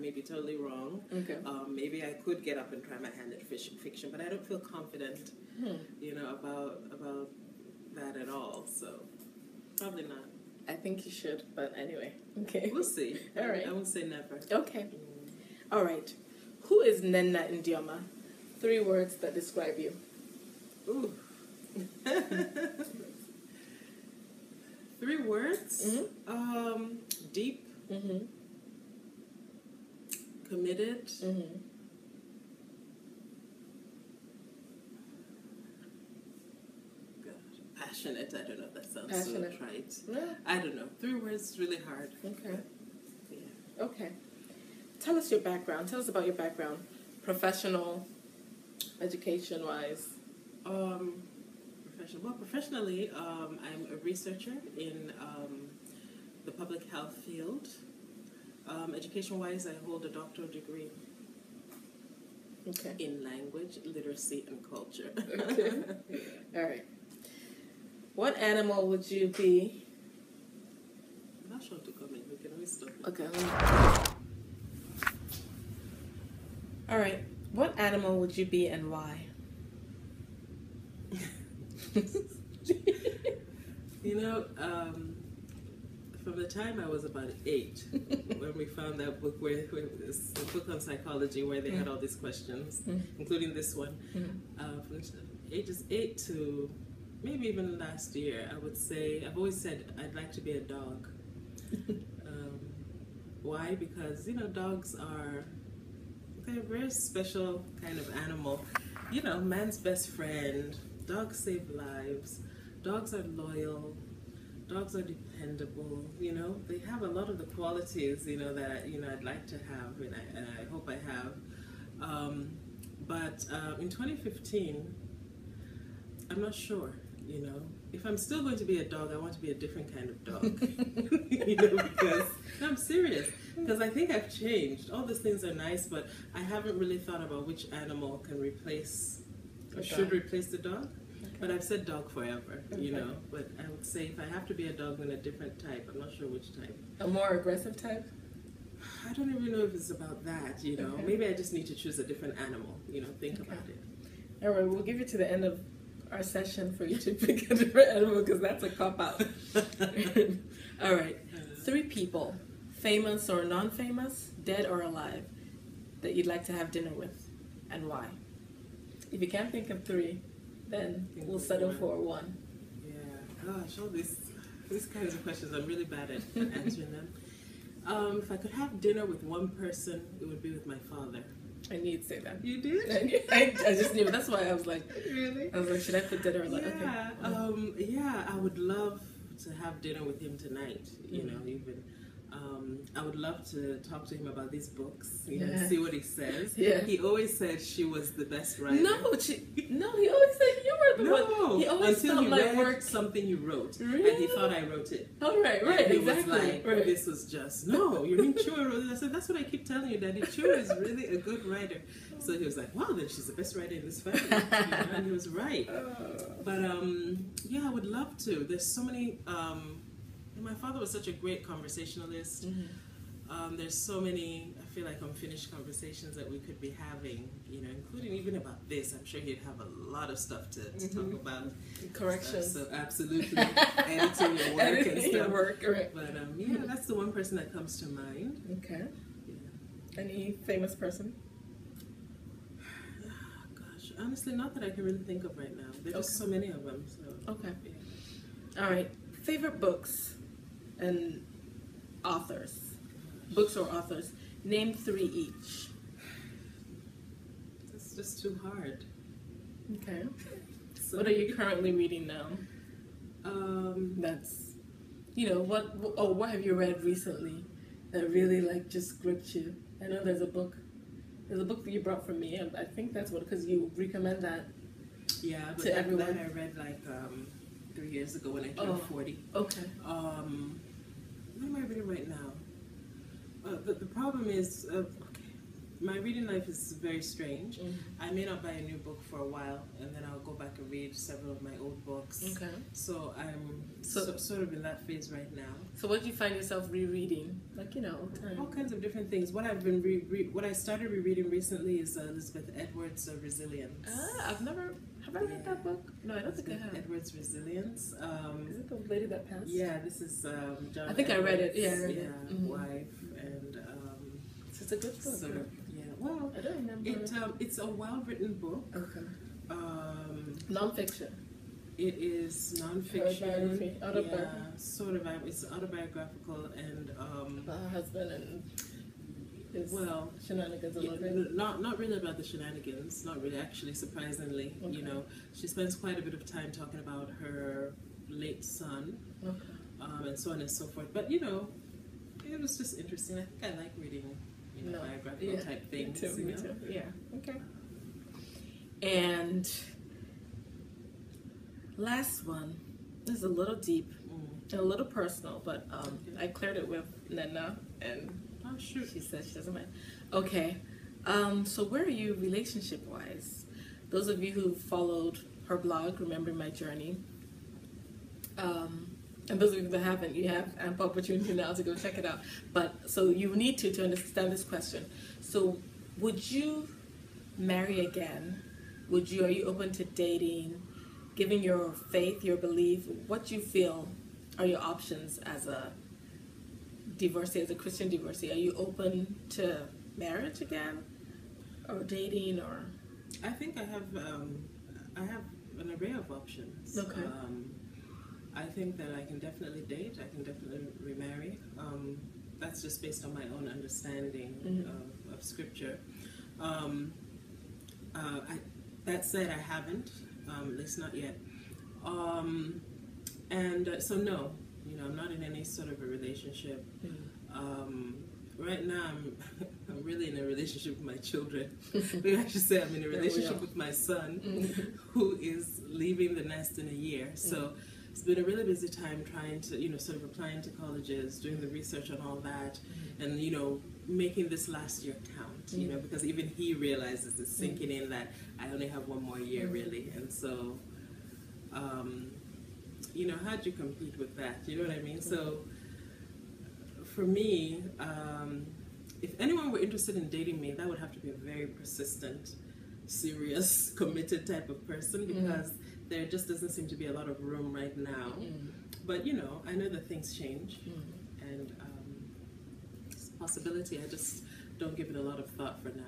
may be totally wrong. Okay. Maybe I could get up and try my hand at fiction, but I don't feel confident, about that at all. So probably not. I think you should, but anyway. Okay. We'll see. All right. I won't say never. Okay. All right. Who is Nena Ndioma? 3 words that describe you. Ooh. 3 words? Mm-hmm. Deep. Mm-hmm. Committed. Mm-hmm. Passionate. I don't know if that sounds Passionate. so trite. Yeah. I don't know. 3 words is really hard. Okay. Yeah. Okay. Tell us your background. Tell us about your background. Professional, education-wise. Professionally, I'm a researcher in the public health field. Education-wise, I hold a doctoral degree in language, literacy, and culture. Okay. All right. What animal would you be? I'm not sure to come in. We can always stop it. Okay. All right. What animal would you be and why? From the time I was about 8, when we found that book, where this book on psychology, where they had all these questions, including this one, from ages 8 to maybe even last year, I would say, I've always said I'd like to be a dog. Why? Because, dogs they're a very special kind of animal. Man's best friend. Dogs save lives. Dogs are loyal. Dogs are dependable. They have a lot of the qualities, that, I'd like to have, and I hope I have. But in 2015, I'm not sure, If I'm still going to be a dog, I want to be a different kind of dog. Because, no, I'm serious. Because I think I've changed. All these things are nice, but I haven't really thought about which animal can replace, or should replace the dog. Okay. But I've said dog forever, But I would say if I have to be a dog, then a different type. I'm not sure which type. A more aggressive type? I don't even know if it's about that, Okay. Maybe I just need to choose a different animal, think about it. All right, we'll give it to the end of our session for you to pick a different animal, because that's a cop-out. All right. 3 people, famous or non-famous, dead or alive, that you'd like to have dinner with, and why? If you can't think of 3, then we'll settle for 1. Yeah, gosh, all these kinds of questions, I'm really bad at answering them. If I could have dinner with one person, it would be with my father. I knew you'd say that. You did? I just knew. That's why I was like, really? I was like, should I put dinner? Like, okay. I would love to have dinner with him tonight. Even I would love to talk to him about these books. See what he says. Yeah. He always said she was the best writer. No, he always said you were the one. He always until he read work. something you wrote, really? and he thought I wrote it. Oh, right, and he exactly. was like, this was just, no, you mean Chua wrote it? I said, that's what I keep telling you, Daddy. Chua is really a good writer. So he was like, wow, then she's the best writer in this family. And he was right. But, I would love to. There's so many, my father was such a great conversationalist. There's so many, I feel like, unfinished conversations that we could be having, including even about this. I'm sure he'd have a lot of stuff to talk about. Corrections. So absolutely, editing your work and stuff. Right. But that's the one person that comes to mind. Okay. Yeah. Any famous person? Gosh, honestly, not that I can really think of right now. There's just so many of them. So. Okay. Yeah. All right. Favorite books and authors. Books or authors. Name 3 each. It's just too hard. Okay. So what are you currently reading now? That's, what have you read recently that really just gripped you? I know there's a book that you brought from me, and I think that's because you recommend that. Yeah, but to everyone. That I read 3 years ago when I turned 40. Okay. What am I reading right now? The problem is, my reading life is very strange. Mm. I may not buy a new book for a while, and then I'll go back and read several of my old books. Okay. So I'm sort of in that phase right now. So what do you find yourself rereading? Like, you know, all kinds of different things. What I've been what I started rereading recently is Elizabeth Edwards' Resilience. Have I read that book? No, I don't think I have. Edwards' Resilience. Is it the lady that passed? Yeah, this is John. I think Edwards, I read it. Yeah, I read it. Mm-hmm. Wife and. It's a good book. Sort of, yeah. Well, I don't remember. It's a well-written book. Okay. Non-fiction. It is non-fiction. Autobiography. Yeah, sort of. It's autobiographical and. About her husband and his shenanigans a little bit. Not really about the shenanigans. Not really, actually. Surprisingly, okay. You know, she spends quite a bit of time talking about her late son, okay. And so on and so forth. But you know, it was just interesting. I think I like reading. Biographical type things. Me too. Yeah. Okay. And last one. This is a little deep and a little personal, but I cleared it with Nena, and she said she doesn't mind. Okay. So where are you relationship-wise? Those of you who followed her blog, Remembering My Journey, and those of you that haven't, you have ample opportunity now to go check it out. But so you need to understand this question. So, would you marry again? Are you open to dating? Given your faith, your belief, what you feel are your options as a divorcee, as a Christian divorcee? Are you open to marriage again, or dating, or? I think I have an array of options. Okay. I think that I can definitely date. I can definitely remarry. That's just based on my own understanding of scripture. That said, I haven't, at least not yet. So no, I'm not in any sort of a relationship. Right now, I'm really in a relationship with my children. Maybe I should say I'm in a relationship with my son, who is leaving the nest in a year. So it's been a really busy time trying to, sort of applying to colleges, doing the research on all that, and, making this last year count, because even he realizes it's sinking in that I only have one more year, really. And so, how'd you compete with that? You know what I mean? So, for me, if anyone were interested in dating me, that would have to be a very persistent, serious, committed type of person, because there just doesn't seem to be a lot of room right now. But, I know that things change, and it's a possibility. I just don't give it a lot of thought for now.